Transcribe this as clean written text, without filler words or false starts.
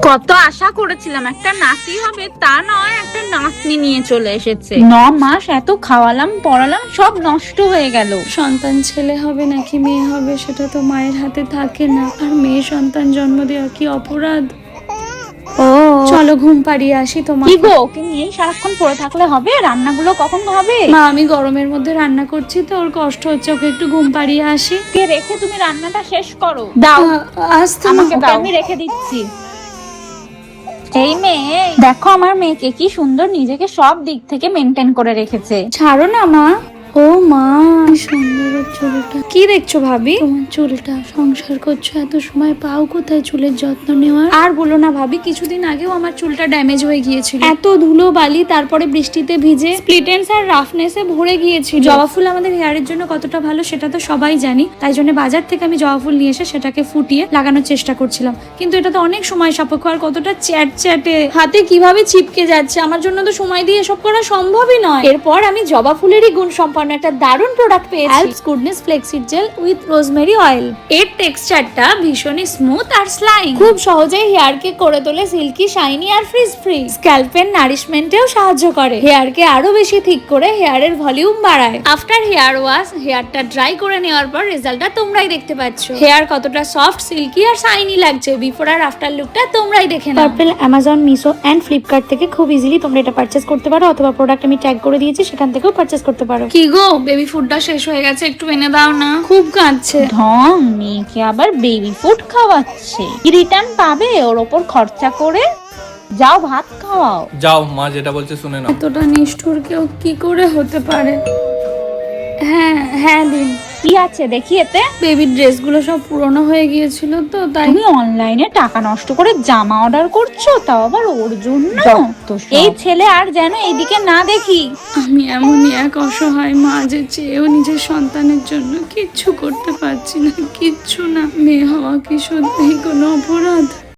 কত আশা করেছিলাম একটা নাতি হবে, তা নয় একটা নাতনি নিয়ে চলে এসেছে। 9 মাস এত খাওয়ালাম পড়ালাম, সব নষ্ট হয়ে গেল। সন্তান ছেলে হবে নাকি মেয়ে হবে সেটা তো মায়ের হাতে থাকে না, আর মেয়ে সন্তান জন্ম দেওয়া কি অপরাধ। ও চলো ঘুম পাড়িয়ে আসি তোমার। কি গো, ওকে নিয়েই সারাক্ষণ পড়ে থাকলে হবে? রান্নাগুলো কখন হবে? মা আমি গরমের মধ্যে রান্না করছি তো ওর কষ্ট হচ্ছে, ওকে একটু ঘুম পাড়িয়ে আসি। কে রেখে তুমি রান্নাটা শেষ করো। দাও আসতে আমাকে দাও, আমি রেখে দিচ্ছি। এই মেয়ে দেখো, আমার মেয়েকে কি সুন্দর নিজেকে সব দিক থেকে মেনটেন করে রেখেছে। ছাড়ো না মা। ও মা সুন্দর চুলটা। কি দেখছো ভাবি? তোমার চুলটা। সংসার করছো এত সময় পাও কোথায় চুলের যত্ন নেওয়ার? আর বলো না ভাবি, কিছুদিন আগেও আমার চুলটা ড্যামেজ হয়ে গিয়েছিল। এত ধুলো বালি, তারপরে বৃষ্টিতে ভিজে স্প্লিট এন্ডস আর রাফনেসে ভরে গিয়েছিল। জবা ফুল আমাদের হেয়ারের জন্য কতটা ভালো সেটা তো সবাই জানি, তাই জন্য বাজার থেকে আমি জবা ফুল নিয়ে এসে সেটাকে ফুটিয়ে লাগানোর চেষ্টা করছিলাম, কিন্তু এটা তো অনেক সময় সাপেক্ষ আর কতটা চ্যাটে হাতে কিভাবে চিপকে যাচ্ছে। আমার জন্য তো সময় দিয়ে এসব করা সম্ভবই নয়। এরপর আমি জবা ফুলেরই গুণ সম্পন্ন একটা দারুণ প্রোডাক্ট পেয়েছি, Alps goodness flaxseed gel with rosemary oil. এর টেক্সচারটা ভীষণই স্মুথ আর স্লাইম, খুব সহজেই হেয়ারকে করে তোলে সিল্কি, শাইনি আর ফ্রিজ ফ্রি। স্ক্যাল্পের নারিশমেন্টেও সাহায্য করে, হেয়ারকে আরো বেশি থিক করে হেয়ারের ভলিউম বাড়ায়। আফটার হেয়ার ওয়াশ হেয়ারটা ড্রাই করে নেওয়ার পর রেজাল্টটা তোমরাই দেখতে পাচ্ছ, হেয়ার কতটা সফট, সিল্কি আর শাইনি লাগছে। বিফোর আর আফটার লুকটা তোমরাই দেখে নাও। Purple, Amazon, Meesho and Flipkart থেকে খুব ইজিলি তোমরা এটা পারচেজ করতে পারো, অথবা প্রোডাক্ট আমি ট্যাগ করে দিয়েছি সেখান থেকেও পারচেজ করতে পারো। কি গো, বেবি ফুডটা শেষ হয়ে গেছে, একটু এনে দাও না, খুব কাঁদছে। ঢং, মেয়েকে আবার বেবি ফুড খাওয়াচ্ছে। কি রিটার্ন পাবে ওর ওপর খরচা করে? যাও ভাত খাওয়াও। যাও, মা যেটা বলছে শুনে নাও। এতটা নিষ্ঠুর কেউ কি করে হতে পারে? হ্যাঁ দিন। কি আছে দেখি এতে? বেবির ড্রেসগুলো সব পুরনো হয়ে গিয়েছিল তো তাই। তুমি অনলাইনে টাকা নষ্ট করে জামা অর্ডার করছো, তাও আবার ওর জন্য। এই ছেলে আর যেন এইদিকে না দেখি। আমি এমনই এক অসহায় মা যে চেয়েও নিজের সন্তানের জন্য কিচ্ছু করতে পারছি না, কিচ্ছু না। মেয়ে হওয়া কি সত্যি কোনো অপরাধ?